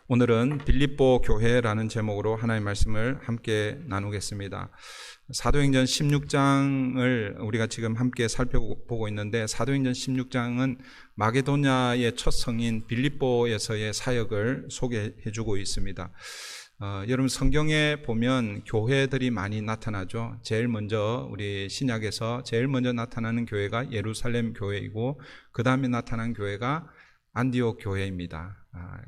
오늘은 빌립보 교회라는 제목으로 하나님의 말씀을 함께 나누겠습니다. 사도행전 16장을 우리가 지금 함께 살펴보고 있는데, 사도행전 16장은 마게도냐의 첫 성인 빌립보에서의 사역을 소개해주고 있습니다. 여러분, 성경에 보면 교회들이 많이 나타나죠. 제일 먼저 우리 신약에서 제일 먼저 나타나는 교회가 예루살렘 교회이고, 그 다음에 나타난 교회가 안디옥 교회입니다.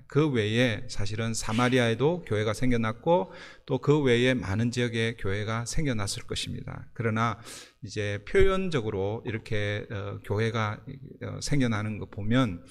그 외에 사실은 사마리아에도 교회가 생겨났고, 또 그 외에 많은 지역에 교회가 생겨났을 것입니다. 그러나 이제 표현적으로 이렇게 교회가 생겨나는 거 보면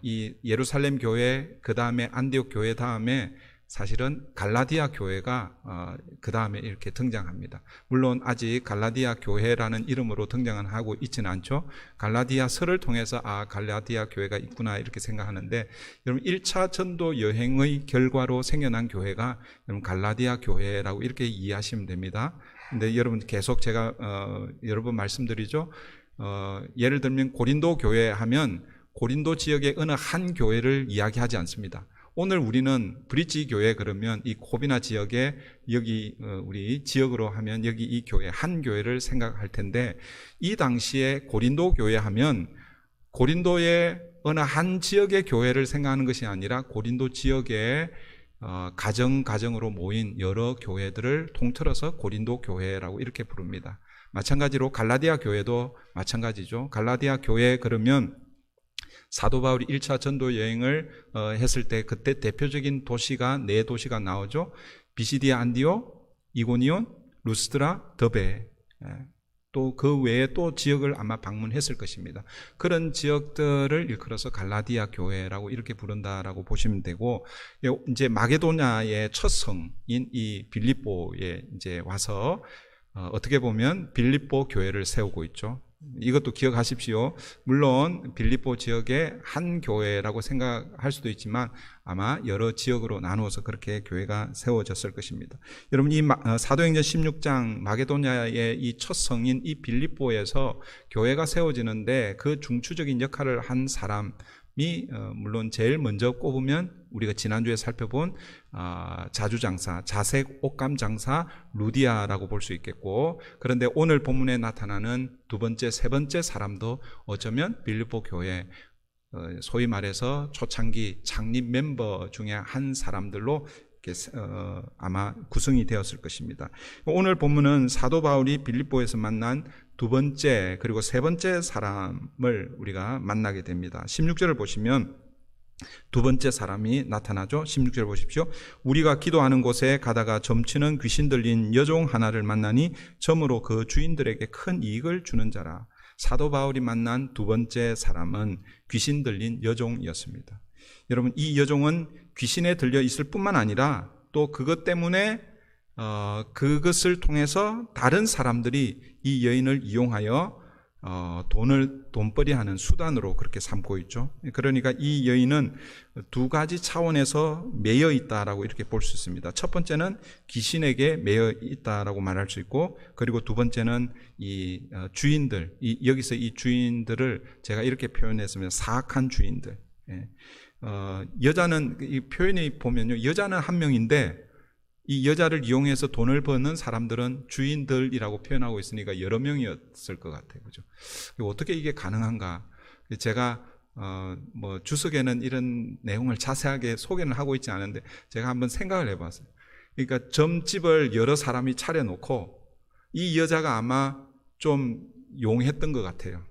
이 예루살렘 교회, 그 다음에 안디옥 교회 다음에 사실은 갈라디아 교회가 그 다음에 이렇게 등장합니다. 물론 아직 갈라디아 교회라는 이름으로 등장은 하고 있지는 않죠. 갈라디아서를 통해서 갈라디아 교회가 있구나 이렇게 생각하는데, 여러분 1차 전도 여행의 결과로 생겨난 교회가 여러분 갈라디아 교회라고 이렇게 이해하시면 됩니다. 근데 여러분 계속 제가 여러 번 말씀드리죠. 예를 들면 고린도 교회 하면 고린도 지역의 어느 한 교회를 이야기하지 않습니다. 오늘 우리는 브릿지 교회 그러면 이 코비나 지역에 여기 우리 지역으로 하면 여기 이 교회 한 교회를 생각할 텐데, 이 당시에 고린도 교회 하면 고린도의 어느 한 지역의 교회를 생각하는 것이 아니라 고린도 지역의 가정으로 모인 여러 교회들을 통틀어서 고린도 교회라고 이렇게 부릅니다. 마찬가지로 갈라디아 교회도 마찬가지죠. 갈라디아 교회 그러면 사도 바울이 1차 전도 여행을 했을 때 그때 대표적인 도시가 네 도시가 나오죠. 비시디아 안디옥, 이고니온, 루스드라, 더베. 또 그 외에 또 지역을 아마 방문했을 것입니다. 그런 지역들을 일컬어서 갈라디아 교회라고 이렇게 부른다라고 보시면 되고, 이제 마게도냐의 첫 성인 이 빌립보에 이제 와서 어떻게 보면 빌립보 교회를 세우고 있죠. 이것도 기억하십시오. 물론 빌립보 지역의 한 교회라고 생각할 수도 있지만 아마 여러 지역으로 나누어서 그렇게 교회가 세워졌을 것입니다. 여러분, 이 사도행전 16장 마게도냐의 이 첫 성인 이 빌립보에서 교회가 세워지는데 그 중추적인 역할을 한 사람이 물론 제일 먼저 꼽으면 우리가 지난주에 살펴본 자주장사, 자색 옷감 장사 루디아라고 볼 수 있겠고, 그런데 오늘 본문에 나타나는 두 번째, 세 번째 사람도 어쩌면 빌립보 교회 소위 말해서 초창기 창립 멤버 중에 한 사람들로 아마 구성이 되었을 것입니다. 오늘 본문은 사도 바울이 빌립보에서 만난 두 번째 그리고 세 번째 사람을 우리가 만나게 됩니다. 16절을 보시면 두 번째 사람이 나타나죠. 16절 보십시오. 우리가 기도하는 곳에 가다가 점치는 귀신 들린 여종 하나를 만나니 점으로 그 주인들에게 큰 이익을 주는 자라. 사도 바울이 만난 두 번째 사람은 귀신 들린 여종이었습니다. 여러분, 이 여종은 귀신에 들려 있을 뿐만 아니라 또 그것 때문에 그것을 통해서 다른 사람들이 이 여인을 이용하여 돈벌이하는 수단으로 그렇게 삼고 있죠. 그러니까 이 여인은 두 가지 차원에서 매여 있다라고 이렇게 볼 수 있습니다. 첫 번째는 귀신에게 매여 있다라고 말할 수 있고, 그리고 두 번째는 이 주인들, 여기서 이 주인들을 제가 이렇게 표현했습니다. 사악한 주인들. 여자는 이 표현이 보면요, 여자는 한 명인데 이 여자를 이용해서 돈을 버는 사람들은 주인들이라고 표현하고 있으니까 여러 명이었을 것 같아요. 그죠? 어떻게 이게 가능한가? 제가 주석에는 이런 내용을 자세하게 소개는 하고 있지 않은데 제가 한번 생각을 해봤어요. 그러니까 점집을 여러 사람이 차려놓고 이 여자가 아마 좀 용했던 것 같아요.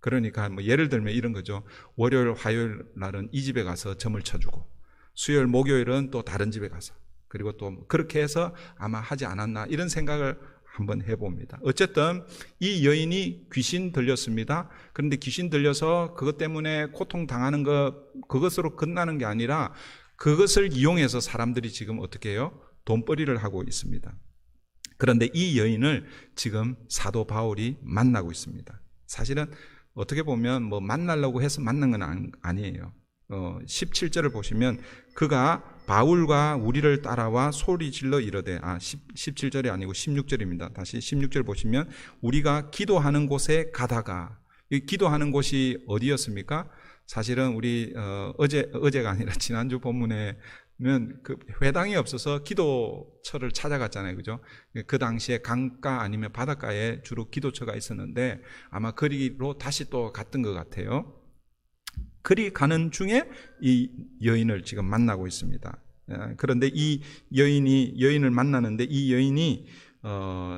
그러니까 예를 들면 이런 거죠. 월요일, 화요일 날은 이 집에 가서 점을 쳐주고, 수요일, 목요일은 또 다른 집에 가서, 그리고 또 그렇게 해서 아마 하지 않았나 이런 생각을 한번 해봅니다. 어쨌든 이 여인이 귀신 들렸습니다. 그런데 귀신 들려서 그것 때문에 고통당하는 그것으로 끝나는 게 아니라 그것을 이용해서 사람들이 지금 어떻게 해요? 돈벌이를 하고 있습니다. 그런데 이 여인을 지금 사도 바울이 만나고 있습니다. 사실은 어떻게 보면 만나려고 해서 만난 건 아니에요. 17절을 보시면 그가 바울과 우리를 따라와 소리질러 이르되, 17절이 아니고 16절입니다. 다시 16절 보시면 우리가 기도하는 곳에 가다가, 이 기도하는 곳이 어디였습니까? 사실은 우리 어제가 아니라 지난주 본문에는 그 회당이 없어서 기도처를 찾아갔잖아요, 그죠? 그 당시에 강가 아니면 바닷가에 주로 기도처가 있었는데 아마 거리로 다시 또 갔던 것 같아요. 그리 가는 중에 이 여인을 지금 만나고 있습니다. 그런데 이 여인을 만나는데 이 여인이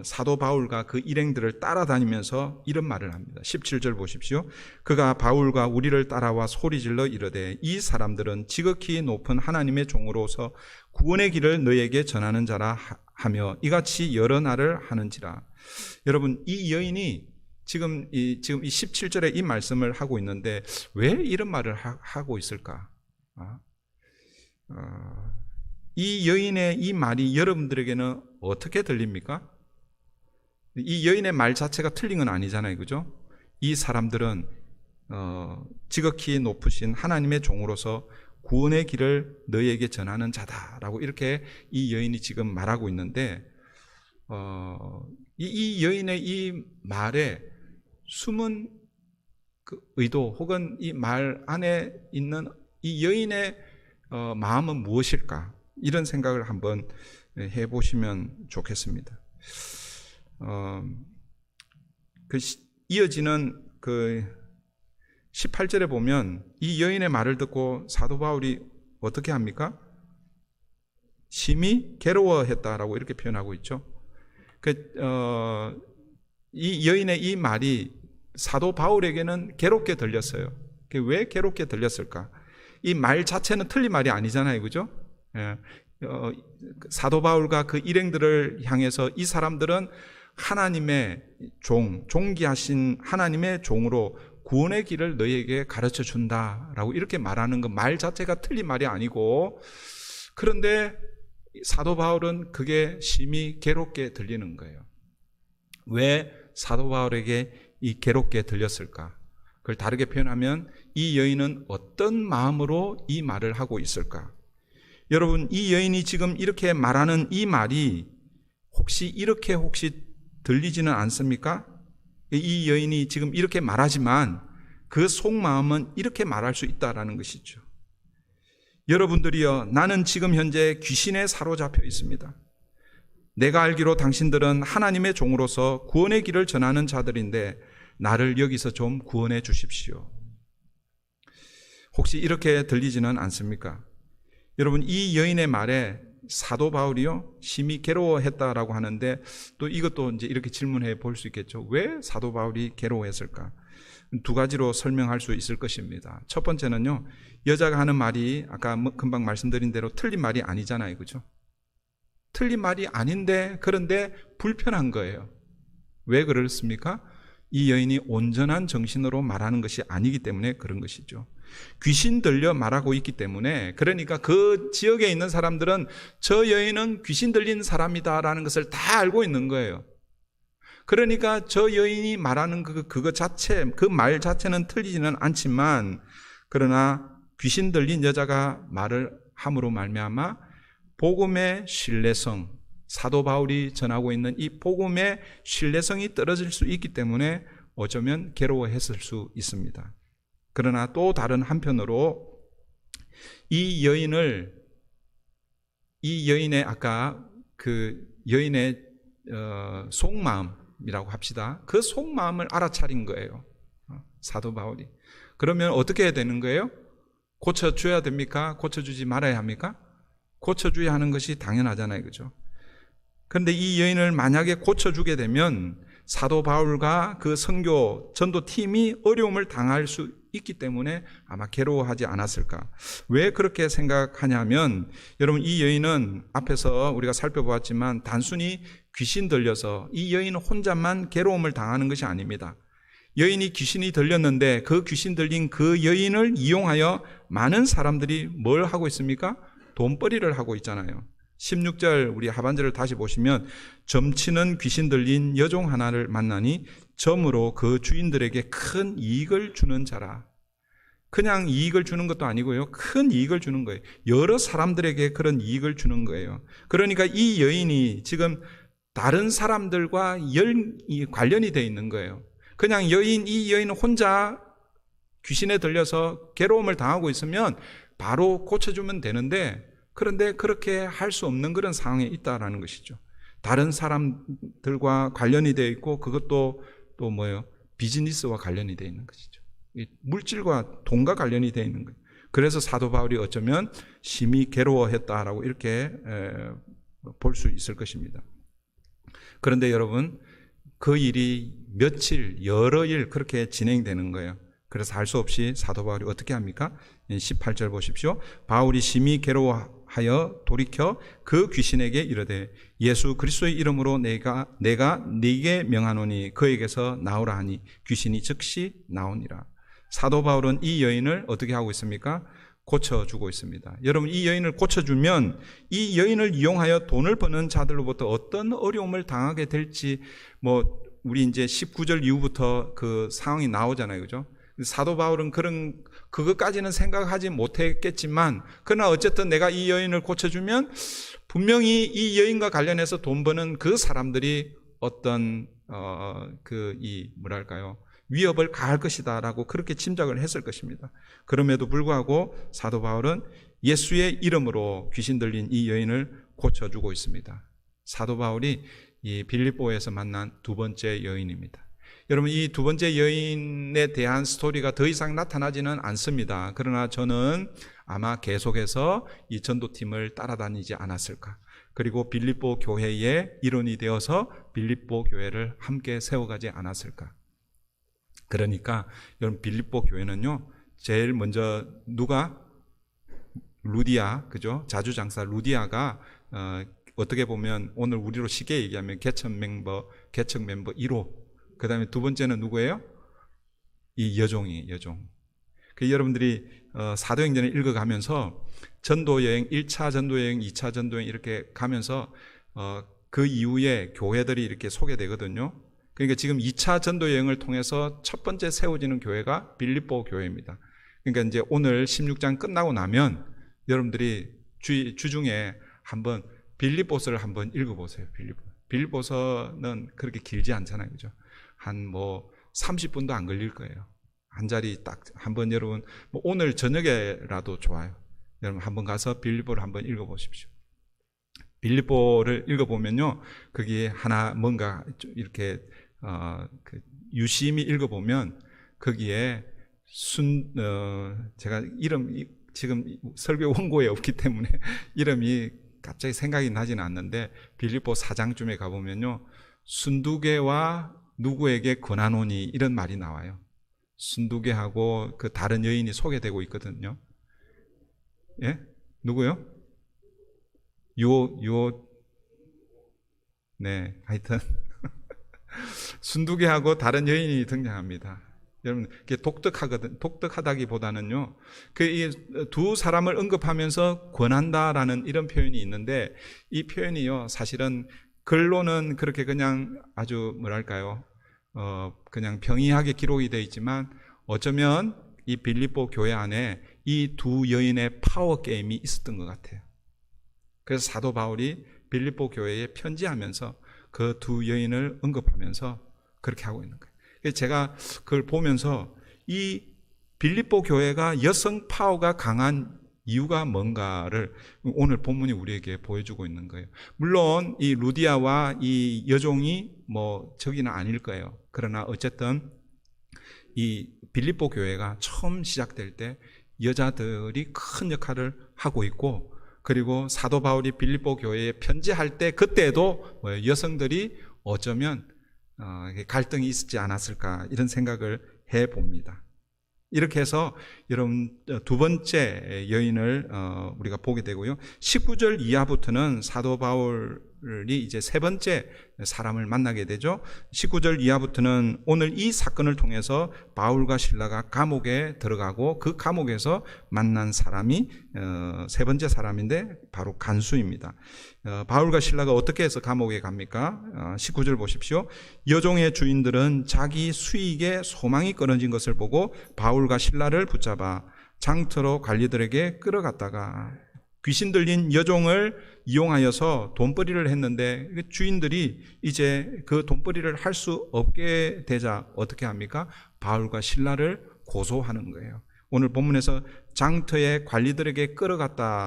사도 바울과 그 일행들을 따라다니면서 이런 말을 합니다. 17절 보십시오. 그가 바울과 우리를 따라와 소리질러 이르되 이 사람들은 지극히 높은 하나님의 종으로서 구원의 길을 너에게 전하는 자라 하며 이같이 여러 날을 하는지라. 여러분, 이 여인이 지금 이 17절에 이 말씀을 하고 있는데 왜 이런 말을 하고 있을까? 이 여인의 이 말이 여러분들에게는 어떻게 들립니까? 이 여인의 말 자체가 틀린 건 아니잖아요, 그죠? 이 사람들은 지극히 높으신 하나님의 종으로서 구원의 길을 너희에게 전하는 자다라고 이렇게 이 여인이 지금 말하고 있는데 이 여인의 이 말에 숨은 그 의도 혹은 이 말 안에 있는 이 여인의 마음은 무엇일까? 이런 생각을 한번 해보시면 좋겠습니다. 이어지는 그 18절에 보면 이 여인의 말을 듣고 사도 바울이 어떻게 합니까? 심히 괴로워했다라고 이렇게 표현하고 있죠. 이 여인의 이 말이 사도 바울에게는 괴롭게 들렸어요. 왜 괴롭게 들렸을까? 이 말 자체는 틀린 말이 아니잖아요, 그죠? 사도 바울과 그 일행들을 향해서 이 사람들은 하나님의 존귀하신 하나님의 종으로 구원의 길을 너희에게 가르쳐 준다라고 이렇게 말하는 그 말 자체가 틀린 말이 아니고, 그런데 사도 바울은 그게 심히 괴롭게 들리는 거예요. 왜 사도 바울에게 이 괴롭게 들렸을까? 그걸 다르게 표현하면 이 여인은 어떤 마음으로 이 말을 하고 있을까? 여러분, 이 여인이 지금 이렇게 말하는 이 말이 혹시 들리지는 않습니까? 이 여인이 지금 이렇게 말하지만 그 속마음은 이렇게 말할 수 있다라는 것이죠. 여러분들이여, 나는 지금 현재 귀신에 사로잡혀 있습니다. 내가 알기로 당신들은 하나님의 종으로서 구원의 길을 전하는 자들인데 나를 여기서 좀 구원해 주십시오. 혹시 이렇게 들리지는 않습니까? 여러분, 이 여인의 말에 사도 바울이요 심히 괴로워했다라고 하는데 또 이것도 이제 이렇게 질문해 볼 수 있겠죠. 왜 사도 바울이 괴로워했을까? 두 가지로 설명할 수 있을 것입니다. 첫 번째는요, 여자가 하는 말이 아까 금방 말씀드린 대로 틀린 말이 아니잖아요, 그죠? 틀린 말이 아닌데 그런데 불편한 거예요. 왜 그렇습니까? 이 여인이 온전한 정신으로 말하는 것이 아니기 때문에 그런 것이죠. 귀신 들려 말하고 있기 때문에, 그러니까 그 지역에 있는 사람들은 저 여인은 귀신 들린 사람이다라는 것을 다 알고 있는 거예요. 그러니까 저 여인이 말하는 그거 자체, 그 말 자체는 틀리지는 않지만, 그러나 귀신 들린 여자가 말을 함으로 말미암아 복음의 신뢰성, 사도 바울이 전하고 있는 이 복음의 신뢰성이 떨어질 수 있기 때문에 어쩌면 괴로워했을 수 있습니다. 그러나 또 다른 한편으로 이 여인의 아까 그 여인의 속마음이라고 합시다. 그 속마음을 알아차린 거예요, 사도 바울이. 그러면 어떻게 해야 되는 거예요? 고쳐줘야 됩니까? 고쳐주지 말아야 합니까? 고쳐줘야 하는 것이 당연하잖아요, 그죠? 그런데 이 여인을 만약에 고쳐주게 되면 사도 바울과 그 선교 전도팀이 어려움을 당할 수 있기 때문에 아마 괴로워하지 않았을까. 왜 그렇게 생각하냐면, 여러분, 이 여인은 앞에서 우리가 살펴보았지만 단순히 귀신 들려서 이 여인 혼자만 괴로움을 당하는 것이 아닙니다. 여인이 귀신이 들렸는데 그 귀신 들린 그 여인을 이용하여 많은 사람들이 뭘 하고 있습니까? 돈벌이를 하고 있잖아요. 16절 우리 하반절을 다시 보시면 점치는 귀신 들린 여종 하나를 만나니 점으로 그 주인들에게 큰 이익을 주는 자라. 그냥 이익을 주는 것도 아니고요, 큰 이익을 주는 거예요. 여러 사람들에게 그런 이익을 주는 거예요. 그러니까 이 여인이 지금 다른 사람들과 관련이 되어 있는 거예요. 그냥 이 여인 혼자 귀신에 들려서 괴로움을 당하고 있으면 바로 고쳐주면 되는데, 그런데 그렇게 할 수 없는 그런 상황에 있다라는 것이죠. 다른 사람들과 관련이 되어 있고, 그것도 또 뭐예요? 비즈니스와 관련이 되어 있는 것이죠. 물질과 돈과 관련이 되어 있는 거예요. 그래서 사도 바울이 어쩌면 심히 괴로워했다라고 이렇게 볼 수 있을 것입니다. 그런데 여러분, 그 일이 며칠, 여러 일 그렇게 진행되는 거예요. 그래서 할 수 없이 사도 바울이 어떻게 합니까? 18절 보십시오. 바울이 심히 괴로워하여 돌이켜 그 귀신에게 이르되 예수 그리스도의 이름으로 내가 네게 명하노니 그에게서 나오라 하니 귀신이 즉시 나오니라. 사도 바울은 이 여인을 어떻게 하고 있습니까? 고쳐주고 있습니다. 여러분, 이 여인을 고쳐주면 이 여인을 이용하여 돈을 버는 자들로부터 어떤 어려움을 당하게 될지, 우리 이제 19절 이후부터 그 상황이 나오잖아요. 그죠? 사도 바울은 그것까지는 생각하지 못했겠지만, 그러나 어쨌든 내가 이 여인을 고쳐주면 분명히 이 여인과 관련해서 돈 버는 그 사람들이 어떤, 위협을 가할 것이다 라고 그렇게 짐작을 했을 것입니다. 그럼에도 불구하고 사도 바울은 예수의 이름으로 귀신 들린 이 여인을 고쳐주고 있습니다. 사도 바울이 이 빌립보에서 만난 두 번째 여인입니다. 여러분, 이 두 번째 여인에 대한 스토리가 더 이상 나타나지는 않습니다. 그러나 저는 아마 계속해서 이 전도팀을 따라다니지 않았을까. 그리고 빌립보 교회의 일원이 되어서 빌립보 교회를 함께 세워가지 않았을까. 그러니까 여러분, 빌립보 교회는요, 제일 먼저 누가? 루디아, 그죠? 자주장사 루디아가 어떻게 보면 오늘 우리로 쉽게 얘기하면 개척 멤버 1호. 그 다음에 두 번째는 누구예요? 이 여종. 여러분들이 사도행전을 읽어가면서 전도여행, 1차 전도여행, 2차 전도여행 이렇게 가면서 그 이후에 교회들이 이렇게 소개되거든요. 그러니까 지금 2차 전도여행을 통해서 첫 번째 세워지는 교회가 빌립보 교회입니다. 그러니까 이제 오늘 16장 끝나고 나면 여러분들이 주중에 한번 빌립보서를 한번 읽어보세요. 빌립보서는 그렇게 길지 않잖아요. 그죠? 한 30분도 안 걸릴 거예요. 한 자리 딱 한번 여러분, 오늘 저녁에라도 좋아요. 여러분 한번 가서 빌립보를 한번 읽어보십시오. 빌립보를 읽어보면요, 거기에 하나 뭔가 이렇게 유심히 읽어보면 거기에 제가 지금 설교 원고에 없기 때문에 이름이 갑자기 생각이 나지는 않는데, 빌립보 4장쯤에 가보면요, 순두개와 누구에게 권하노니 이런 말이 나와요. 순두개하고 그 다른 여인이 소개되고 있거든요. 예? 누구요? 네, 하여튼 순두개하고 다른 여인이 등장합니다. 여러분, 그게 독특하다기보다는요, 이 두 사람을 언급하면서 권한다라는 이런 표현이 있는데, 이 표현이요, 사실은 글로는 그렇게 그냥 아주 그냥 평이하게 기록이 되어 있지만, 어쩌면 이 빌립보 교회 안에 이 두 여인의 파워 게임이 있었던 것 같아요. 그래서 사도 바울이 빌립보 교회에 편지하면서 그 두 여인을 언급하면서 그렇게 하고 있는 거예요. 제가 그걸 보면서 이 빌립보 교회가 여성 파워가 강한 이유가 뭔가를 오늘 본문이 우리에게 보여주고 있는 거예요. 물론 이 루디아와 이 여종이 저기는 아닐 거예요. 그러나 어쨌든 이 빌립보 교회가 처음 시작될 때 여자들이 큰 역할을 하고 있고, 그리고 사도 바울이 빌립보 교회에 편지할 때 그때도 여성들이 어쩌면 갈등이 있지 않았을까, 이런 생각을 해봅니다. 이렇게 해서 여러분, 두 번째 여인을 우리가 보게 되고요, 19절 이하부터는 사도 바울이 이제 세 번째 사람을 만나게 되죠. 19절 이하부터는 오늘 이 사건을 통해서 바울과 실라가 감옥에 들어가고, 그 감옥에서 만난 사람이 세 번째 사람인데 바로 간수입니다. 바울과 실라가 어떻게 해서 감옥에 갑니까? 19절 보십시오. 여종의 주인들은 자기 수익에 소망이 끊어진 것을 보고 바울과 실라를 붙잡아 장터로 관리들에게 끌어갔다가 귀신 들린 여종을 이용하여서 돈벌이를 했는데, 주인들이 이제 그 돈벌이를 할 수 없게 되자 어떻게 합니까? 바울과 실라를 고소하는 거예요. 오늘 본문에서 장터의 관리들에게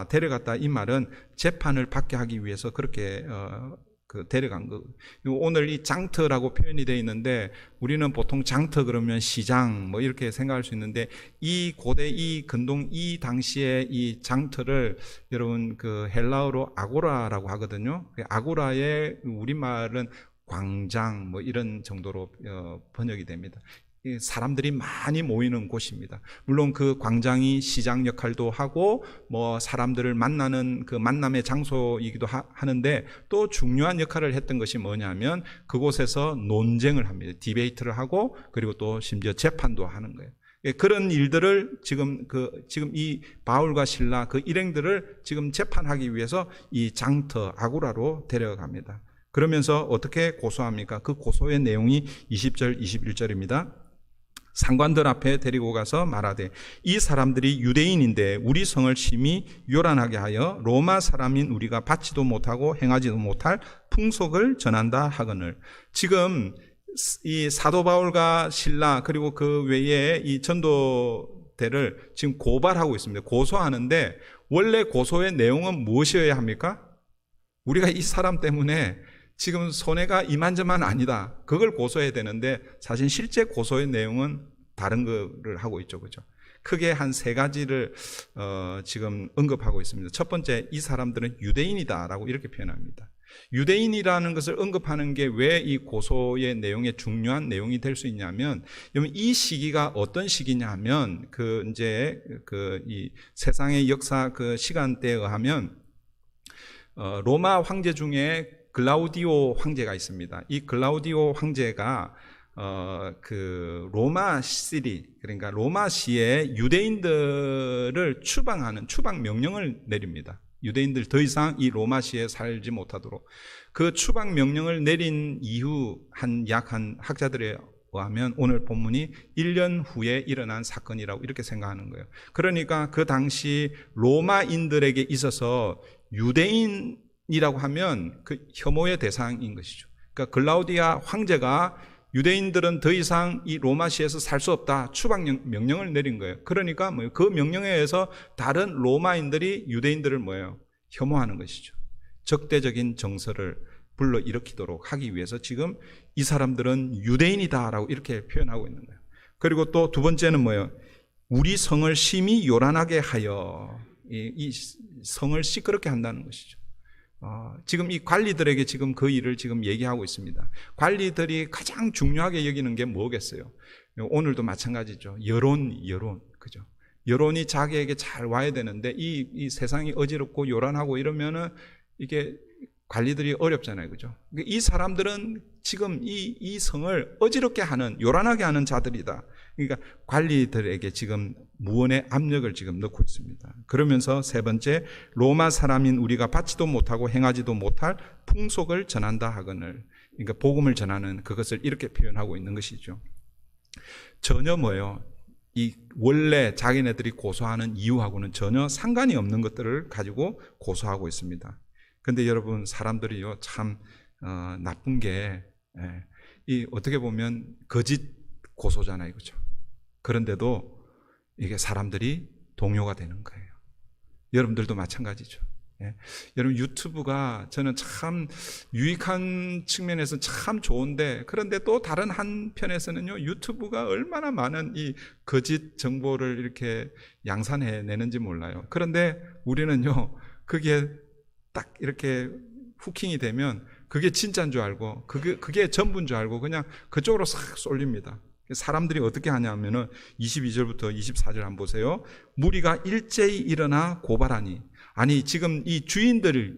데려갔다 이 말은 재판을 받게 하기 위해서 그렇게 데려간 거. 오늘 이 장터라고 표현이 되어 있는데 우리는 보통 장터 그러면 시장 뭐 이렇게 생각할 수 있는데 이 고대 이 근동 이 당시에 이 장터를 여러분 그 헬라어로 아고라라고 하거든요. 아고라의 우리말은 광장 뭐 이런 정도로 번역이 됩니다. 사람들이 많이 모이는 곳입니다. 물론 그 광장이 시장 역할도 하고 뭐 사람들을 만나는 그 만남의 장소이기도 하는데 또 중요한 역할을 했던 것이 뭐냐면 그곳에서 논쟁을 합니다. 디베이트를 하고 그리고 또 심지어 재판도 하는 거예요. 그런 일들을 지금 이 바울과 실라 그 일행들을 지금 재판하기 위해서 이 장터 아고라로 데려갑니다. 그러면서 어떻게 고소합니까? 그 고소의 내용이 20절 21절입니다. 상관들 앞에 데리고 가서 말하되 이 사람들이 유대인인데 우리 성을 심히 요란하게 하여 로마 사람인 우리가 받지도 못하고 행하지도 못할 풍속을 전한다 하거늘. 지금 이 사도 바울과 실라 그리고 그 외에 이 전도대를 지금 고발하고 있습니다. 고소하는데 원래 고소의 내용은 무엇이어야 합니까? 우리가 이 사람 때문에 지금 손해가 이만저만 아니다. 그걸 고소해야 되는데 사실 실제 고소의 내용은 다른 거를 하고 있죠. 그죠? 크게 한 세 가지를 지금 언급하고 있습니다. 첫 번째, 이 사람들은 유대인이다라고 이렇게 표현합니다. 유대인이라는 것을 언급하는 게 왜 이 고소의 내용에 중요한 내용이 될 수 있냐면, 여러분 이 시기가 어떤 시기냐면 이 세상의 역사 그 시간대에 의하면 로마 황제 중에 글라우디오 황제가 있습니다. 이 글라우디오 황제가 그 로마시리 그러니까 로마시에 유대인들을 추방하는 추방 명령을 내립니다. 유대인들 더 이상 이 로마시에 살지 못하도록 그 추방 명령을 내린 이후 약 한 학자들에 의하면 오늘 본문이 1년 후에 일어난 사건이라고 이렇게 생각하는 거예요. 그러니까 그 당시 로마인들에게 있어서 유대인이라고 하면 그 혐오의 대상인 것이죠. 그러니까 글라우디아 황제가 유대인들은 더 이상 이 로마시에서 살 수 없다 추방 명령을 내린 거예요. 그러니까 그 명령에 의해서 다른 로마인들이 유대인들을 혐오하는 것이죠. 적대적인 정서를 불러일으키도록 하기 위해서 지금 이 사람들은 유대인이다라고 이렇게 표현하고 있는 거예요. 그리고 또 두 번째는 우리 성을 심히 요란하게 하여 이 성을 시끄럽게 한다는 것이죠. 지금 이 관리들에게 지금 그 일을 지금 얘기하고 있습니다. 관리들이 가장 중요하게 여기는 게 뭐겠어요? 오늘도 마찬가지죠. 여론, 그죠? 여론이 자기에게 잘 와야 되는데 이 세상이 어지럽고 요란하고 이러면은 이게 관리들이 어렵잖아요, 그죠? 이 사람들은 지금 이 성을 어지럽게 하는, 요란하게 하는 자들이다. 그러니까 관리들에게 지금 무언의 압력을 지금 넣고 있습니다. 그러면서 세 번째, 로마 사람인 우리가 받지도 못하고 행하지도 못할 풍속을 전한다 하거늘. 그러니까 복음을 전하는 그것을 이렇게 표현하고 있는 것이죠. 전혀 이 원래 자기네들이 고소하는 이유하고는 전혀 상관이 없는 것들을 가지고 고소하고 있습니다. 근데 여러분, 사람들이요, 참, 나쁜 게, 이 어떻게 보면 거짓 고소잖아요. 그죠? 그런데도 이게 사람들이 동요가 되는 거예요. 여러분들도 마찬가지죠. 여러분, 유튜브가 저는 참 유익한 측면에서 참 좋은데, 그런데 또 다른 한편에서는요, 유튜브가 얼마나 많은 이 거짓 정보를 이렇게 양산해내는지 몰라요. 그런데 우리는요, 그게 딱 이렇게 후킹이 되면 그게 진짜인 줄 알고 그게 전부인 줄 알고 그냥 그쪽으로 싹 쏠립니다. 사람들이 어떻게 하냐면은 22절부터 24절 한번 보세요. 무리가 일제히 일어나 고발하니, 아니 지금 이 주인들,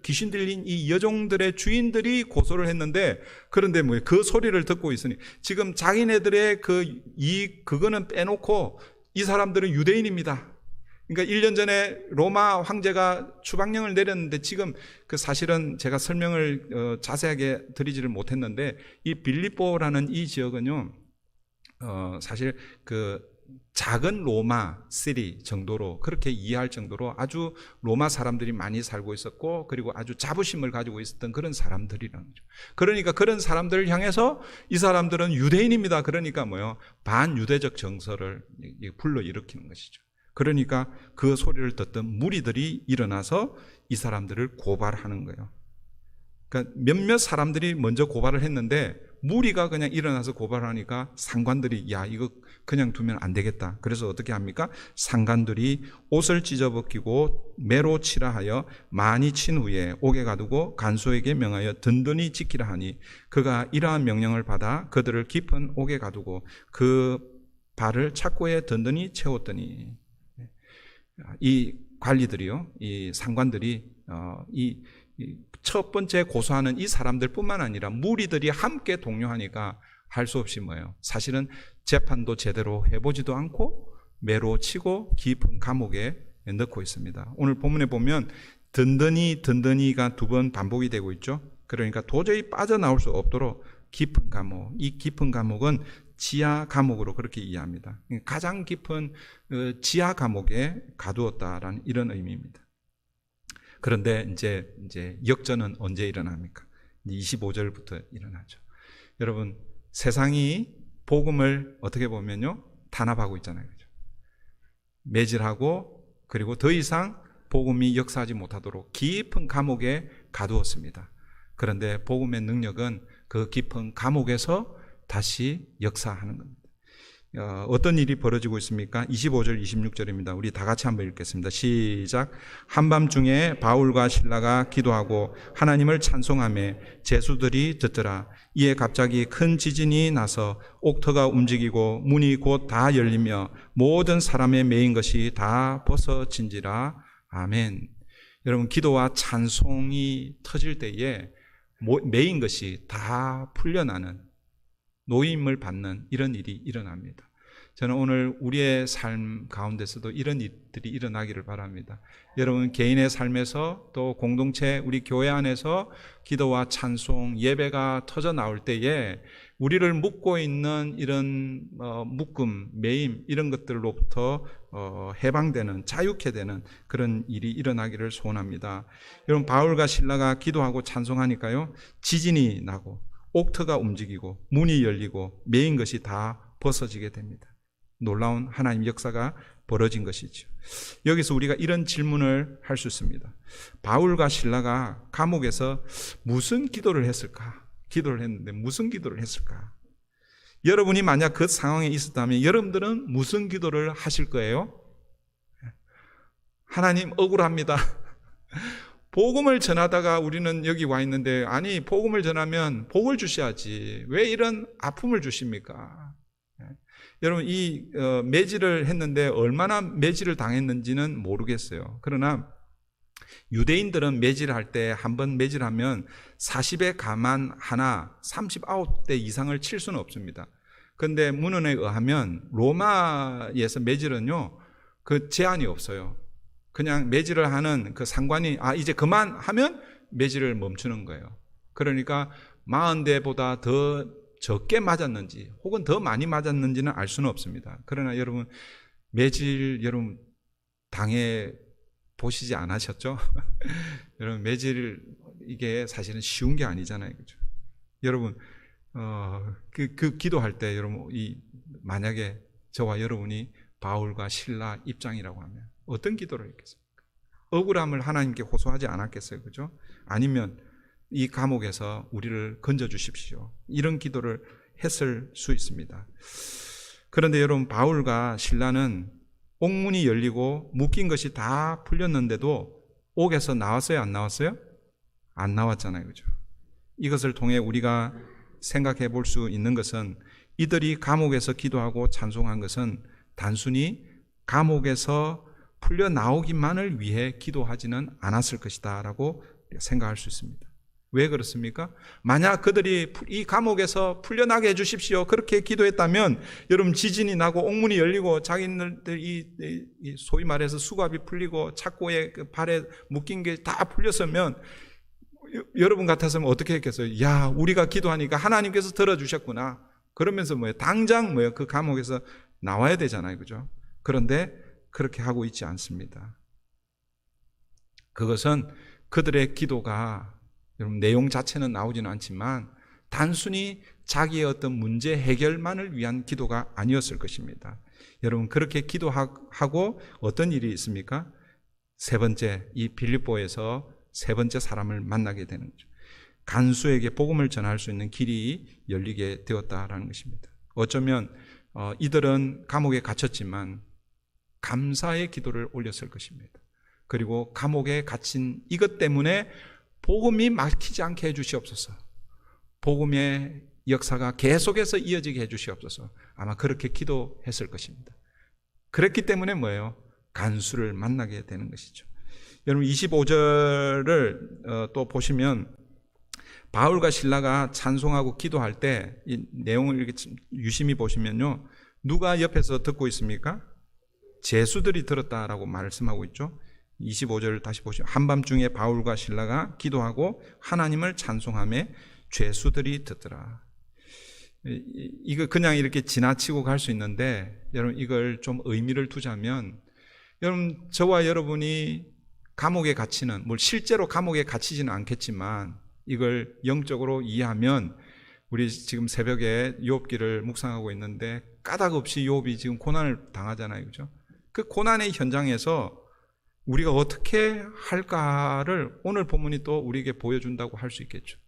귀신 들린 이 여종들의 주인들이 고소를 했는데, 그런데 그 소리를 듣고 있으니 지금 자기네들의 그거는 빼놓고 이 사람들은 유대인입니다. 그러니까 1년 전에 로마 황제가 추방령을 내렸는데, 지금 그 사실은 제가 설명을 자세하게 드리지를 못했는데, 이 빌립보라는 이 지역은요, 사실 그 작은 로마 시리 정도로 그렇게 이해할 정도로 아주 로마 사람들이 많이 살고 있었고, 그리고 아주 자부심을 가지고 있었던 그런 사람들이라는 거죠. 그러니까 그런 사람들을 향해서 이 사람들은 유대인입니다. 그러니까 뭐요? 반유대적 정서를 불러일으키는 것이죠. 그러니까 그 소리를 듣던 무리들이 일어나서 이 사람들을 고발하는 거예요. 그러니까 몇몇 사람들이 먼저 고발을 했는데 무리가 그냥 일어나서 고발하니까 상관들이 야, 이거 그냥 두면 안 되겠다. 그래서 어떻게 합니까? 상관들이 옷을 찢어벗기고 매로 치라 하여 많이 친 후에 옥에 가두고 간수에게 명하여 든든히 지키라 하니, 그가 이러한 명령을 받아 그들을 깊은 옥에 가두고 그 발을 착고에 든든히 채웠더니, 이 관리들이요, 이 상관들이 이 첫 번째 고소하는 이 사람들뿐만 아니라 무리들이 함께 동요하니까 할 수 없이 뭐예요? 사실은 재판도 제대로 해보지도 않고 매로 치고 깊은 감옥에 넣고 있습니다. 오늘 본문에 보면 든든히가 두 번 반복이 되고 있죠. 그러니까 도저히 빠져나올 수 없도록 깊은 감옥, 이 깊은 감옥은 지하 감옥으로 그렇게 이해합니다. 가장 깊은 지하 감옥에 가두었다라는 이런 의미입니다. 그런데 이제 역전은 언제 일어납니까? 25절부터 일어나죠. 여러분, 세상이 복음을 어떻게 보면요, 탄압하고 있잖아요. 그죠? 매질하고, 그리고 더 이상 복음이 역사하지 못하도록 깊은 감옥에 가두었습니다. 그런데 복음의 능력은 그 깊은 감옥에서 다시 역사하는 겁니다. 어떤 일이 벌어지고 있습니까? 25절, 26절입니다. 우리 다 같이 한번 읽겠습니다. 시작. 한밤중에 바울과 실라가 기도하고 하나님을 찬송하며 제수들이 듣더라. 이에 갑자기 큰 지진이 나서 옥터가 움직이고 문이 곧 다 열리며 모든 사람의 매인 것이 다 벗어진지라. 아멘. 여러분, 기도와 찬송이 터질 때에 매인 것이 다 풀려나는, 노임을 받는 이런 일이 일어납니다. 저는 오늘 우리의 삶 가운데서도 이런 일들이 일어나기를 바랍니다. 여러분 개인의 삶에서 또 공동체, 우리 교회 안에서 기도와 찬송, 예배가 터져 나올 때에 우리를 묶고 있는 이런 묶음, 매임 이런 것들로부터 해방되는, 자유케 되는 그런 일이 일어나기를 소원합니다. 여러분, 바울과 실라가 기도하고 찬송하니까요, 지진이 나고 옥터가 움직이고 문이 열리고 매인 것이 다 벗어지게 됩니다. 놀라운 하나님 역사가 벌어진 것이죠. 여기서 우리가 이런 질문을 할 수 있습니다. 바울과 실라가 감옥에서 무슨 기도를 했을까? 기도를 했는데 무슨 기도를 했을까? 여러분이 만약 그 상황에 있었다면 여러분들은 무슨 기도를 하실 거예요? 하나님, 억울합니다. 복음을 전하다가 우리는 여기 와 있는데, 아니 복음을 전하면 복을 주셔야지 왜 이런 아픔을 주십니까? 여러분, 이 매질을 했는데 얼마나 매질을 당했는지는 모르겠어요. 그러나 유대인들은 매질할 때 한 번 매질하면 40의 가만 하나 39대 이상을 칠 수는 없습니다. 그런데 문헌에 의하면 로마에서 매질은요, 그 제한이 없어요. 그냥 매질을 하는 그 상관이 이제 그만하면 매질을 멈추는 거예요. 그러니까 40대보다 더 적게 맞았는지 혹은 더 많이 맞았는지는 알 수는 없습니다. 그러나 여러분, 매질 여러분 당해 보시지 않으셨죠? 여러분, 매질 이게 사실은 쉬운 게 아니잖아요. 그죠? 여러분, 그 기도할 때 여러분, 만약에 저와 여러분이 바울과 실라 입장이라고 하면 어떤 기도를 했겠습니까? 억울함을 하나님께 호소하지 않았겠어요? 그죠? 아니면 이 감옥에서 우리를 건져 주십시오, 이런 기도를 했을 수 있습니다. 그런데 여러분, 바울과 실라는 옥문이 열리고 묶인 것이 다 풀렸는데도 옥에서 나왔어요? 안 나왔어요? 안 나왔잖아요. 그죠? 이것을 통해 우리가 생각해 볼 수 있는 것은, 이들이 감옥에서 기도하고 찬송한 것은 단순히 감옥에서 풀려 나오기만을 위해 기도하지는 않았을 것이다 라고 생각할 수 있습니다. 왜 그렇습니까? 만약 그들이 이 감옥에서 풀려나게 해주십시오 그렇게 기도했다면, 여러분, 지진이 나고 옥문이 열리고 자기들 이 소위 말해서 수갑이 풀리고 착고에 그 발에 묶인 게 다 풀렸으면 여러분 같았으면 어떻게 했겠어요? 야, 우리가 기도하니까 하나님께서 들어주셨구나. 그러면서 당장 그 감옥에서 나와야 되잖아요. 그죠? 그런데 그렇게 하고 있지 않습니다. 그것은 그들의 기도가, 여러분, 내용 자체는 나오지는 않지만 단순히 자기의 어떤 문제 해결만을 위한 기도가 아니었을 것입니다. 여러분, 그렇게 기도하고 어떤 일이 있습니까? 세 번째, 이 빌립보에서 세 번째 사람을 만나게 되는 거죠. 간수에게 복음을 전할 수 있는 길이 열리게 되었다라는 것입니다. 어쩌면 이들은 감옥에 갇혔지만 감사의 기도를 올렸을 것입니다. 그리고 감옥에 갇힌 이것 때문에 복음이 막히지 않게 해주시옵소서, 복음의 역사가 계속해서 이어지게 해주시옵소서, 아마 그렇게 기도했을 것입니다. 그랬기 때문에 뭐예요? 간수를 만나게 되는 것이죠. 여러분, 25절을 또 보시면 바울과 실라가 찬송하고 기도할 때 이 내용을 이렇게 유심히 보시면요, 누가 옆에서 듣고 있습니까? 제수들이 들었다라고 말씀하고 있죠. 25절을 다시 보시죠. 한밤중에 바울과 실라가 기도하고 하나님을 찬송하며 죄수들이 듣더라. 이거 그냥 이렇게 지나치고 갈 수 있는데, 여러분, 이걸 좀 의미를 두자면, 여러분, 저와 여러분이 감옥에 갇히는, 실제로 감옥에 갇히지는 않겠지만 이걸 영적으로 이해하면, 우리 지금 새벽에 욥기를 묵상하고 있는데 까닭없이 욥이 지금 고난을 당하잖아요. 그죠? 그 고난의 현장에서 우리가 어떻게 할까를 오늘 본문이 또 우리에게 보여준다고 할 수 있겠죠.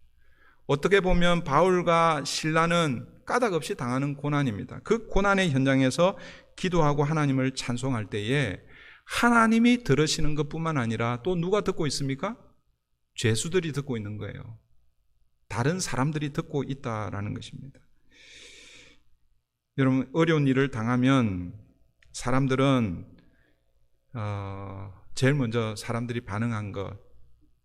어떻게 보면 바울과 실라는 까닭없이 당하는 고난입니다. 그 고난의 현장에서 기도하고 하나님을 찬송할 때에 하나님이 들으시는 것뿐만 아니라 또 누가 듣고 있습니까? 죄수들이 듣고 있는 거예요. 다른 사람들이 듣고 있다라는 것입니다. 여러분, 어려운 일을 당하면 사람들은 제일 먼저 사람들이 반응한 것,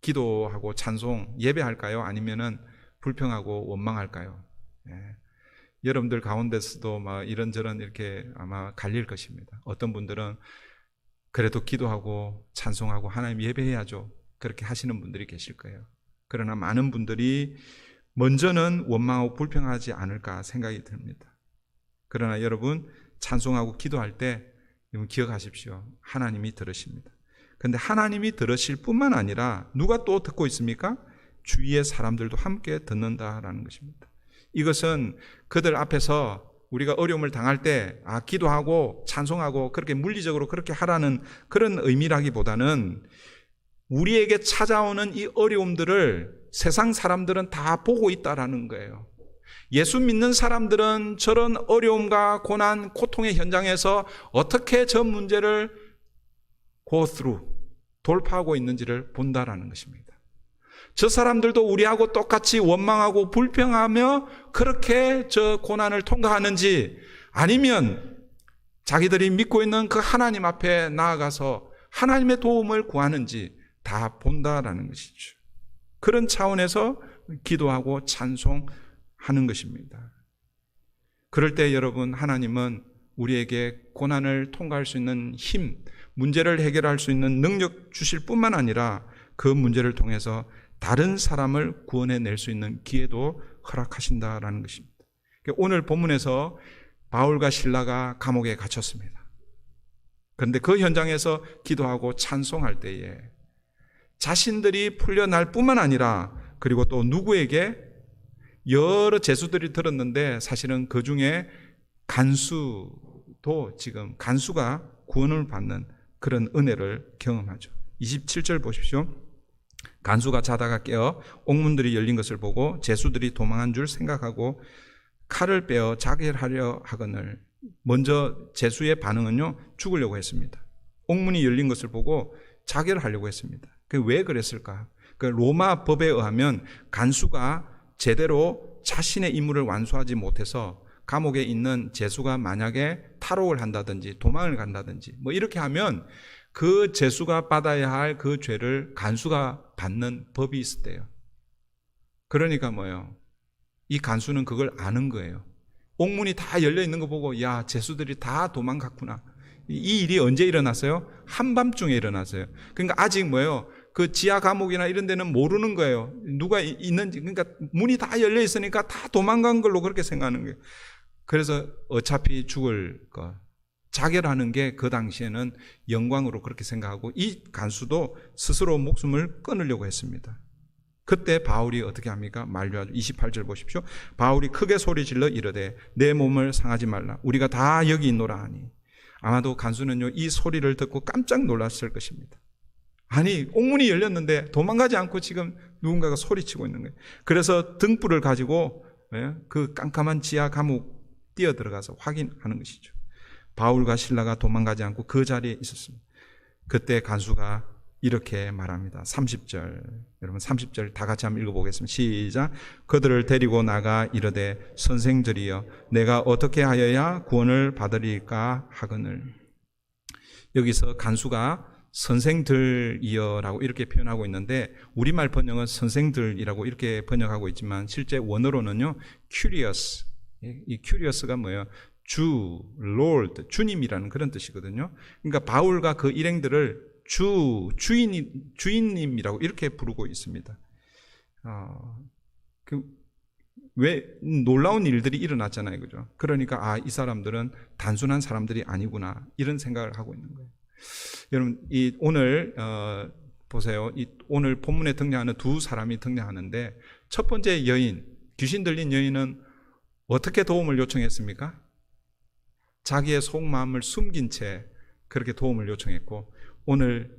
기도하고 찬송, 예배할까요? 아니면은 불평하고 원망할까요? 예. 여러분들 가운데서도 막 이런저런 이렇게 아마 갈릴 것입니다. 어떤 분들은 그래도 기도하고 찬송하고 하나님 예배해야죠, 그렇게 하시는 분들이 계실 거예요. 그러나 많은 분들이 먼저는 원망하고 불평하지 않을까 생각이 듭니다. 그러나 여러분, 찬송하고 기도할 때 여러분 기억하십시오. 하나님이 들으십니다. 그런데 하나님이 들으실 뿐만 아니라 누가 또 듣고 있습니까? 주위의 사람들도 함께 듣는다라는 것입니다. 이것은 그들 앞에서 우리가 어려움을 당할 때 기도하고 찬송하고 그렇게 물리적으로 그렇게 하라는 그런 의미라기보다는 우리에게 찾아오는 이 어려움들을 세상 사람들은 다 보고 있다라는 거예요. 예수 믿는 사람들은 저런 어려움과 고난, 고통의 현장에서 어떻게 저 문제를 go through, 돌파하고 있는지를 본다라는 것입니다. 저 사람들도 우리하고 똑같이 원망하고 불평하며 그렇게 저 고난을 통과하는지, 아니면 자기들이 믿고 있는 그 하나님 앞에 나아가서 하나님의 도움을 구하는지 다 본다라는 것이죠. 그런 차원에서 기도하고 찬송하는 것입니다. 그럴 때 여러분, 하나님은 우리에게 고난을 통과할 수 있는 힘, 문제를 해결할 수 있는 능력 주실 뿐만 아니라 그 문제를 통해서 다른 사람을 구원해낼 수 있는 기회도 허락하신다라는 것입니다. 오늘 본문에서 바울과 실라가 감옥에 갇혔습니다. 그런데 그 현장에서 기도하고 찬송할 때에 자신들이 풀려날 뿐만 아니라, 그리고 또 누구에게, 여러 제수들이 들었는데 사실은 그 중에 간수도 지금 간수가 구원을 받는 그런 은혜를 경험하죠. 27절 보십시오. 간수가 자다가 깨어 옥문들이 열린 것을 보고 제수들이 도망한 줄 생각하고 칼을 빼어 자결하려 하거늘. 먼저 제수의 반응은요, 죽으려고 했습니다. 옥문이 열린 것을 보고 자결하려고 했습니다. 왜 그랬을까? 로마 법에 의하면 간수가 제대로 자신의 임무를 완수하지 못해서 감옥에 있는 제수가 만약에 탈옥을 한다든지 도망을 간다든지 이렇게 하면 그 제수가 받아야 할 그 죄를 간수가 받는 법이 있었대요. 그러니까 뭐예요? 이 간수는 그걸 아는 거예요. 옥문이 다 열려 있는 거 보고, 야, 제수들이 다 도망갔구나. 이 일이 언제 일어났어요? 한밤중에 일어났어요. 그러니까 아직 뭐예요? 그 지하 감옥이나 이런 데는 모르는 거예요. 누가 있는지. 그러니까 문이 다 열려 있으니까 다 도망간 걸로 그렇게 생각하는 거예요. 그래서 어차피 죽을 것. 자결하는 게 그 당시에는 영광으로 그렇게 생각하고 이 간수도 스스로 목숨을 끊으려고 했습니다. 그때 바울이 어떻게 합니까? 만류하죠. 28절 보십시오. 바울이 크게 소리질러 이르되 내 몸을 상하지 말라. 우리가 다 여기 있노라 하니. 아마도 간수는요, 이 소리를 듣고 깜짝 놀랐을 것입니다. 아니, 옥문이 열렸는데 도망가지 않고 지금 누군가가 소리치고 있는 거예요. 그래서 등불을 가지고 그 깜깜한 지하 감옥 뛰어 들어가서 확인하는 것이죠. 바울과 실라가 도망가지 않고 그 자리에 있었습니다. 그때 간수가 이렇게 말합니다. 30절. 여러분 30절 다 같이 한번 읽어보겠습니다. 시작. 그들을 데리고 나가 이르되 선생들이여 내가 어떻게 하여야 구원을 받으리까 하거늘. 여기서 간수가 선생들이여라고 이렇게 표현하고 있는데 우리말 번역은 선생들이라고 이렇게 번역하고 있지만 실제 원어로는요 curious. 이 curious가 뭐예요? 주, Lord, 주님이라는 그런 뜻이거든요. 그러니까 바울과 그 일행들을 주인님이라고 이렇게 부르고 있습니다. 왜 놀라운 일들이 일어났잖아요, 그죠? 그러니까 이 사람들은 단순한 사람들이 아니구나 이런 생각을 하고 있는 거예요. 여러분, 오늘 보세요. 오늘 본문에 등장하는 두 사람이 등장하는데 첫 번째 여인, 귀신 들린 여인은 어떻게 도움을 요청했습니까? 자기의 속마음을 숨긴 채 그렇게 도움을 요청했고 오늘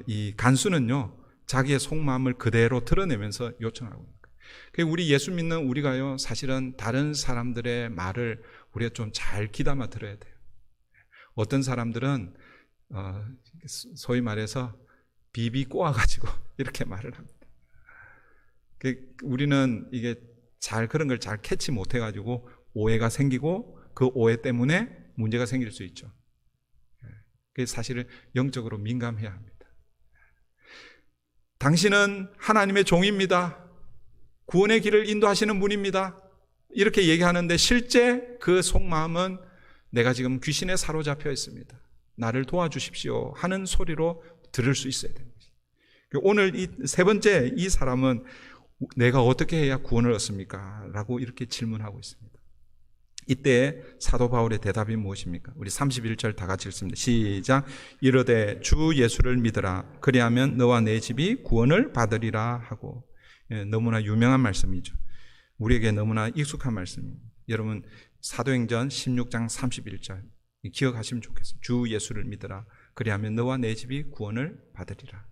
이 간수는요 자기의 속마음을 그대로 드러내면서 요청하고 있는 거예요. 우리 예수 믿는 우리가요 사실은 다른 사람들의 말을 우리가 좀 잘 귀담아 들어야 돼요. 어떤 사람들은 소위 말해서 비비 꼬아가지고 이렇게 말을 합니다. 우리는 이게 그런 걸 잘 캐치 못해가지고 오해가 생기고 그 오해 때문에 문제가 생길 수 있죠. 그래서 사실은 영적으로 민감해야 합니다. 당신은 하나님의 종입니다. 구원의 길을 인도하시는 분입니다. 이렇게 얘기하는데 실제 그 속마음은 내가 지금 귀신에 사로잡혀 있습니다. 나를 도와주십시오 하는 소리로 들을 수 있어야 됩니다. 오늘 이 세 번째 이 사람은 내가 어떻게 해야 구원을 얻습니까? 라고 이렇게 질문하고 있습니다. 이때 사도 바울의 대답이 무엇입니까? 우리 31절 다 같이 읽습니다. 시작. 이르되 주 예수를 믿으라. 그리하면 너와 내 집이 구원을 받으리라 하고. 너무나 유명한 말씀이죠. 우리에게 너무나 익숙한 말씀입니다. 여러분 사도행전 16장 31절 기억하시면 좋겠어요. 주 예수를 믿으라. 그리하면 너와 내 집이 구원을 받으리라.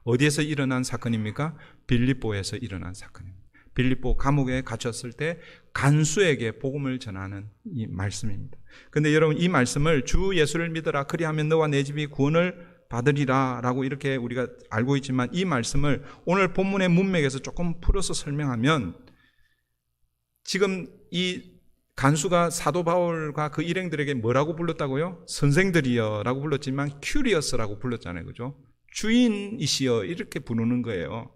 어디에서 일어난 사건입니까? 빌립보에서 일어난 사건입니다. 빌립보 감옥에 갇혔을 때 간수에게 복음을 전하는 이 말씀입니다. 그런데 여러분 이 말씀을 주 예수를 믿으라 그리하면 너와 내 집이 구원을 받으리라 라고 이렇게 우리가 알고 있지만 이 말씀을 오늘 본문의 문맥에서 조금 풀어서 설명하면 지금 이 간수가 사도 바울과 그 일행들에게 뭐라고 불렀다고요? 선생들이여 라고 불렀지만 큐리어스라고 불렀잖아요. 그죠? 주인이시여 이렇게 부르는 거예요.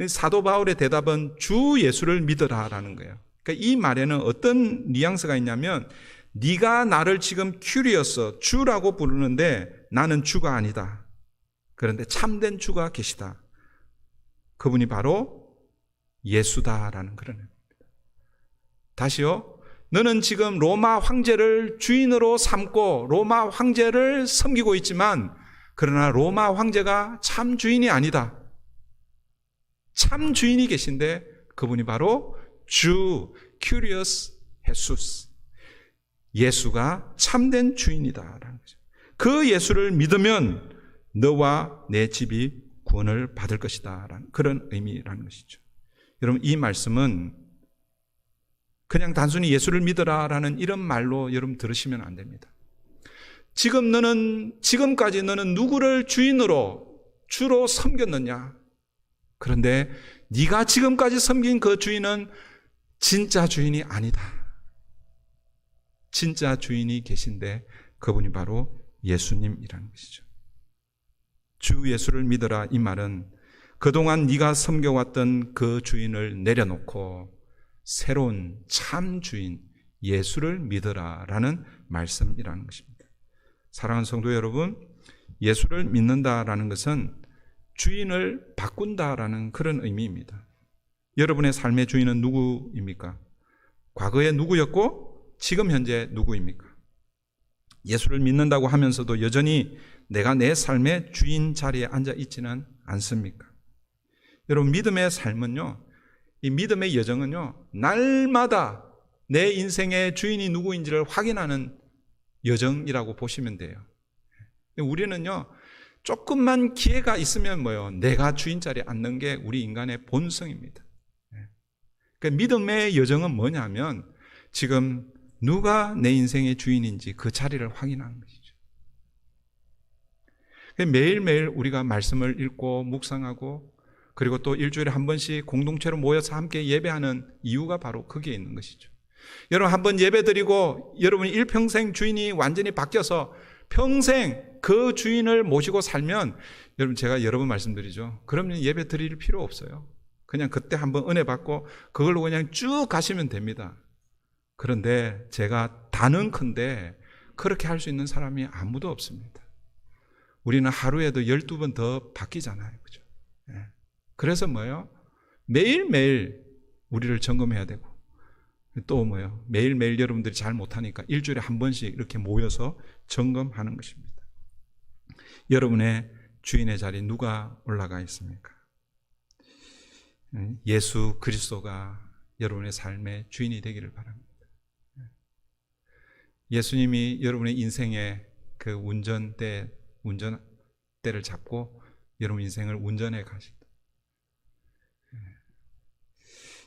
사도 바울의 대답은 주 예수를 믿으라라는 거예요. 그러니까 이 말에는 어떤 뉘앙스가 있냐면 네가 나를 지금 큐리어스 주라고 부르는데 나는 주가 아니다. 그런데 참된 주가 계시다. 그분이 바로 예수다라는 그런 의미입니다. 다시요. 너는 지금 로마 황제를 주인으로 삼고 로마 황제를 섬기고 있지만 그러나 로마 황제가 참 주인이 아니다. 참 주인이 계신데 그분이 바로 주 큐리어스 헤수스 예수가 참된 주인이다라는 거죠. 그 예수를 믿으면 너와 내 집이 구원을 받을 것이다라는 그런 의미라는 것이죠. 여러분 이 말씀은 그냥 단순히 예수를 믿으라라는 이런 말로 여러분 들으시면 안 됩니다. 지금까지 너는 누구를 주로 섬겼느냐? 그런데 네가 지금까지 섬긴 그 주인은 진짜 주인이 아니다. 진짜 주인이 계신데 그분이 바로 예수님이라는 것이죠. 주 예수를 믿어라 이 말은 그동안 네가 섬겨왔던 그 주인을 내려놓고 새로운 참 주인 예수를 믿어라라는 말씀이라는 것입니다. 사랑하는 성도 여러분, 예수를 믿는다라는 것은 주인을 바꾼다라는 그런 의미입니다. 여러분의 삶의 주인은 누구입니까? 과거에 누구였고 지금 현재 누구입니까? 예수를 믿는다고 하면서도 여전히 내가 내 삶의 주인 자리에 앉아 있지는 않습니까? 여러분, 믿음의 삶은요, 이 믿음의 여정은요, 날마다 내 인생의 주인이 누구인지를 확인하는 여정이라고 보시면 돼요. 우리는요, 조금만 기회가 있으면 뭐요? 내가 주인 자리에 앉는 게 우리 인간의 본성입니다. 그러니까 믿음의 여정은 뭐냐면 지금 누가 내 인생의 주인인지 그 자리를 확인하는 것이죠. 매일매일 우리가 말씀을 읽고 묵상하고 그리고 또 일주일에 한 번씩 공동체로 모여서 함께 예배하는 이유가 바로 거기에 있는 것이죠. 여러분, 한 번 예배 드리고 여러분이 일평생 주인이 완전히 바뀌어서 평생 그 주인을 모시고 살면, 여러분, 제가 여러 번 말씀드리죠. 그러면 예배 드릴 필요 없어요. 그냥 그때 한번 은혜 받고 그걸로 그냥 쭉 가시면 됩니다. 그런데 제가 단언컨대 그렇게 할 수 있는 사람이 아무도 없습니다. 우리는 하루에도 12번 더 바뀌잖아요. 그죠? 그래서 뭐예요? 매일매일 우리를 점검해야 되고, 또 뭐예요? 매일매일 여러분들이 잘 못하니까 일주일에 한 번씩 이렇게 모여서 점검하는 것입니다. 여러분의 주인의 자리 누가 올라가 있습니까? 예수 그리스도가 여러분의 삶의 주인이 되기를 바랍니다. 예수님이 여러분의 인생의 그 운전대를 잡고 여러분 인생을 운전해 가신다.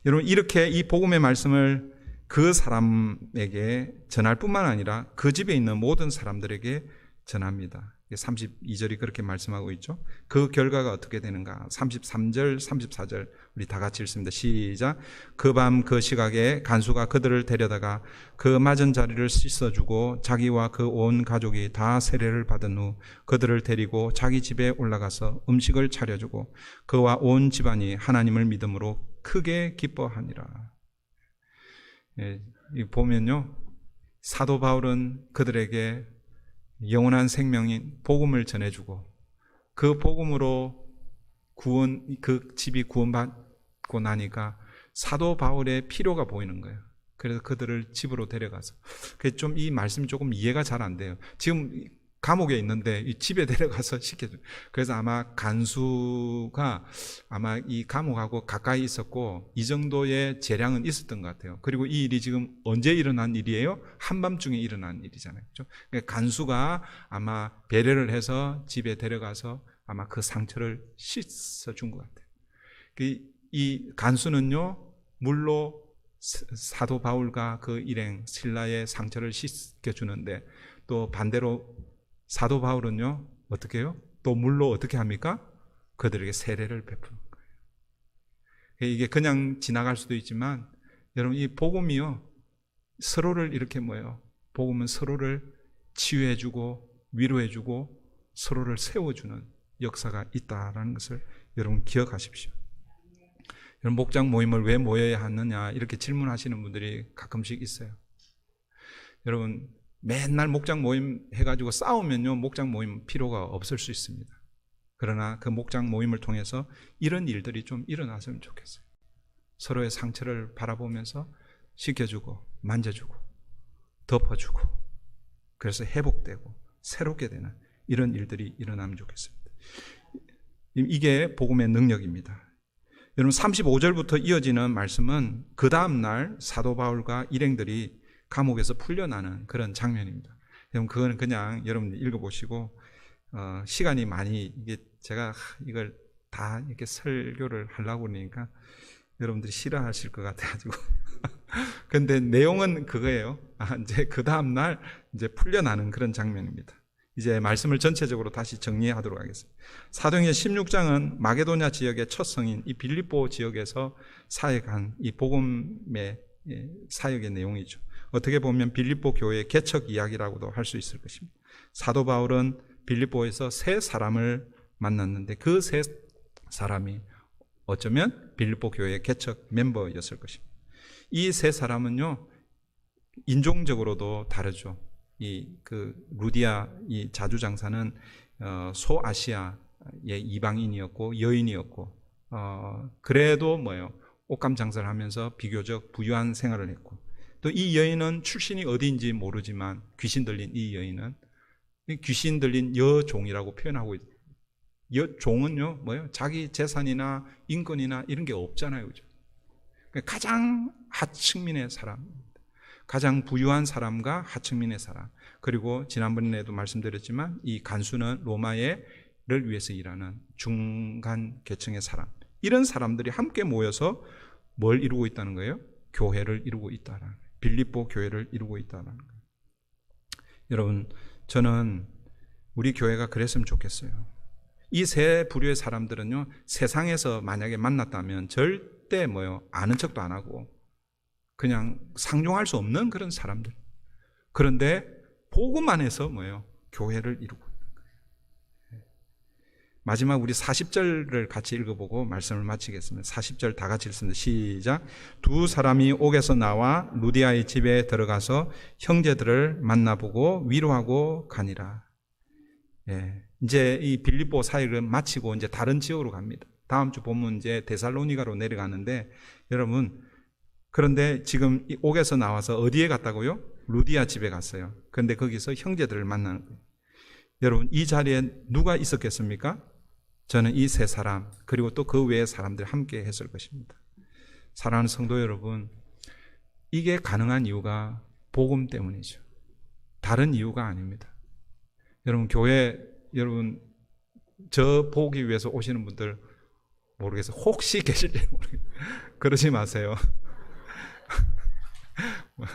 여러분, 이렇게 이 복음의 말씀을 그 사람에게 전할 뿐만 아니라 그 집에 있는 모든 사람들에게 전합니다. 32절이 그렇게 말씀하고 있죠. 그 결과가 어떻게 되는가? 33절, 34절 우리 다 같이 읽습니다. 시작. 그 밤 그 시각에 간수가 그들을 데려다가 그 맞은 자리를 씻어주고 자기와 그 온 가족이 다 세례를 받은 후 그들을 데리고 자기 집에 올라가서 음식을 차려주고 그와 온 집안이 하나님을 믿음으로 크게 기뻐하니라. 보면요, 사도 바울은 그들에게 영원한 생명인 복음을 전해주고 그 복음으로 그 집이 구원받고 나니까 사도 바울의 필요가 보이는 거예요. 그래서 그들을 집으로 데려가서, 좀 이 말씀이 조금 이해가 잘 안 돼요. 지금 감옥에 있는데 이 집에 데려가서 시켜줘요. 그래서 아마 간수가 아마 이 감옥하고 가까이 있었고 이 정도의 재량은 있었던 것 같아요. 그리고 이 일이 지금 언제 일어난 일이에요? 한밤중에 일어난 일이잖아요. 그렇죠? 그러니까 간수가 아마 배려를 해서 집에 데려가서 아마 그 상처를 씻어준 것 같아요. 이 간수는요, 물로 사도 바울과 그 일행 신라의 상처를 씻겨주는데, 또 반대로 사도 바울은요, 어떻게 해요? 또 물로 어떻게 합니까? 그들에게 세례를 베푸는 거예요. 이게 그냥 지나갈 수도 있지만, 여러분, 이 복음이요, 서로를 이렇게 복음은 서로를 치유해주고, 위로해주고, 서로를 세워주는 역사가 있다라는 것을 여러분 기억하십시오. 여러분, 목장 모임을 왜 모여야 하느냐, 이렇게 질문하시는 분들이 가끔씩 있어요. 여러분, 맨날 목장 모임 해가지고 싸우면요, 목장 모임 필요가 없을 수 있습니다. 그러나 그 목장 모임을 통해서 이런 일들이 좀 일어났으면 좋겠어요. 서로의 상처를 바라보면서 씻겨주고 만져주고 덮어주고, 그래서 회복되고 새롭게 되는 이런 일들이 일어나면 좋겠습니다. 이게 복음의 능력입니다. 여러분, 35절부터 이어지는 말씀은 그 다음날 사도 바울과 일행들이 감옥에서 풀려나는 그런 장면입니다. 여러분, 그거는 그냥 여러분 읽어보시고, 시간이 많이, 이게 제가 이걸 다 이렇게 설교를 하려고 그러니까 여러분들이 싫어하실 것 같아가지고. 근데 내용은 그거예요. 이제 그 다음날 이제 풀려나는 그런 장면입니다. 이제 말씀을 전체적으로 다시 정리하도록 하겠습니다. 사도행전 16장은 마게도냐 지역의 첫 성인 이 빌립보 지역에서 사역한 이 복음의 사역의 내용이죠. 어떻게 보면 빌립보 교회의 개척 이야기라고도 할 수 있을 것입니다. 사도 바울은 빌립보에서 세 사람을 만났는데 그 세 사람이 어쩌면 빌립보 교회의 개척 멤버였을 것입니다. 이 세 사람은요, 인종적으로도 다르죠. 루디아 이 자주장사는 소아시아의 이방인이었고 여인이었고, 그래도 옷감 장사를 하면서 비교적 부유한 생활을 했고, 또 이 여인은 출신이 어디인지 모르지만 귀신 들린 이 여인은 귀신 들린 여종이라고 표현하고 있어요. 여종은요, 뭐예요? 자기 재산이나 인권이나 이런 게 없잖아요. 그죠? 가장 하층민의 사람, 가장 부유한 사람과 하층민의 사람, 그리고 지난번에도 말씀드렸지만 이 간수는 로마를 위해서 일하는 중간 계층의 사람, 이런 사람들이 함께 모여서 뭘 이루고 있다는 거예요? 교회를 이루고 있다는 거예요. 빌립보 교회를 이루고 있다는 거예요. 여러분, 저는 우리 교회가 그랬으면 좋겠어요. 이 세 부류의 사람들은요, 세상에서 만약에 만났다면 절대 아는 척도 안 하고 그냥 상종할 수 없는 그런 사람들. 그런데 복음 안에서 교회를 이루고 있는 거예요. 마지막 우리 40절을 같이 읽어보고 말씀을 마치겠습니다. 40절 다 같이 읽습니다. 시작. 두 사람이 옥에서 나와 루디아의 집에 들어가서 형제들을 만나보고 위로하고 가니라. 예, 이제 이 빌립보 사역을 마치고 이제 다른 지역으로 갑니다. 다음 주 보면 이제 데살로니가로 내려가는데, 여러분, 그런데 지금 이 옥에서 나와서 어디에 갔다고요? 루디아 집에 갔어요. 그런데 거기서 형제들을 만나는 거예요. 여러분, 이 자리에 누가 있었겠습니까? 저는 이 세 사람, 그리고 또 그 외의 사람들 함께 했을 것입니다. 사랑하는 성도 여러분, 이게 가능한 이유가 복음 때문이죠. 다른 이유가 아닙니다. 여러분, 교회, 여러분, 저 보기 위해서 오시는 분들 모르겠어요. 혹시 계실지 모르겠어요. 그러지 마세요.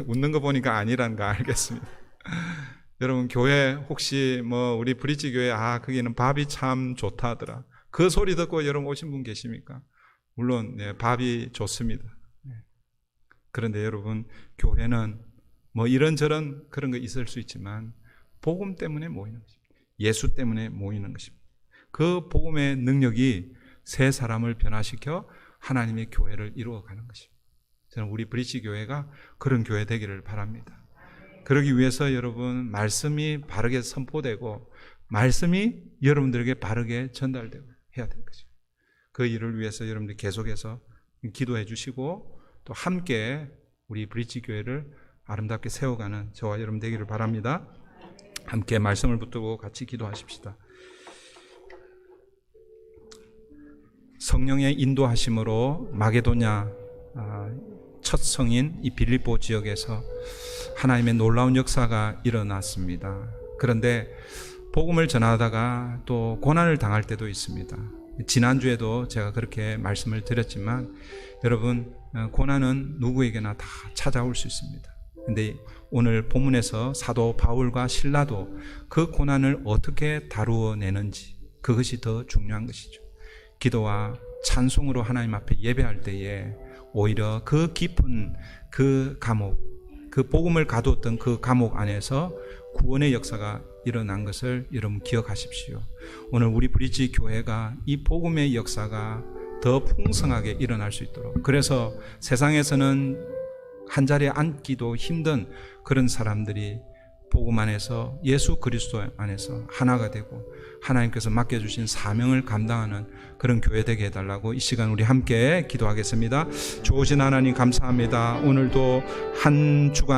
웃는 거 보니까 아니라는 거 알겠습니다. 여러분, 교회 혹시 우리 브릿지 교회, 거기는 밥이 참 좋다 하더라. 그 소리 듣고 여러분 오신 분 계십니까? 물론, 네, 밥이 좋습니다. 네. 그런데 여러분, 교회는 이런저런 그런 거 있을 수 있지만 복음 때문에 모이는 것입니다. 예수 때문에 모이는 것입니다. 그 복음의 능력이 세 사람을 변화시켜 하나님의 교회를 이루어가는 것입니다. 저는 우리 브릿지 교회가 그런 교회 되기를 바랍니다. 그러기 위해서 여러분, 말씀이 바르게 선포되고 말씀이 여러분들에게 바르게 전달되고 해야 되는 것입니다. 그 일을 위해서 여러분들 계속해서 기도해 주시고 또 함께 우리 브릿지 교회를 아름답게 세워가는 저와 여러분 되기를 바랍니다. 함께 말씀을 붙들고 같이 기도하십시다. 성령의 인도하심으로 마게도냐 첫 성인 이 빌립보 지역에서 하나님의 놀라운 역사가 일어났습니다. 그런데 복음을 전하다가 또 고난을 당할 때도 있습니다. 지난주에도 제가 그렇게 말씀을 드렸지만 여러분, 고난은 누구에게나 다 찾아올 수 있습니다. 근데 오늘 본문에서 사도 바울과 실라도 그 고난을 어떻게 다루어내는지, 그것이 더 중요한 것이죠. 기도와 찬송으로 하나님 앞에 예배할 때에 오히려 그 깊은 그 감옥, 그 복음을 가두었던 그 감옥 안에서 구원의 역사가 일어난 것을 여러분 기억하십시오. 오늘 우리 브릿지 교회가 이 복음의 역사가 더 풍성하게 일어날 수 있도록, 그래서 세상에서는 한 자리에 앉기도 힘든 그런 사람들이 복음 안에서 예수 그리스도 안에서 하나가 되고 하나님께서 맡겨주신 사명을 감당하는 그런 교회 되게 해달라고 이 시간 우리 함께 기도하겠습니다. 좋으신 하나님 감사합니다. 오늘도 한 주간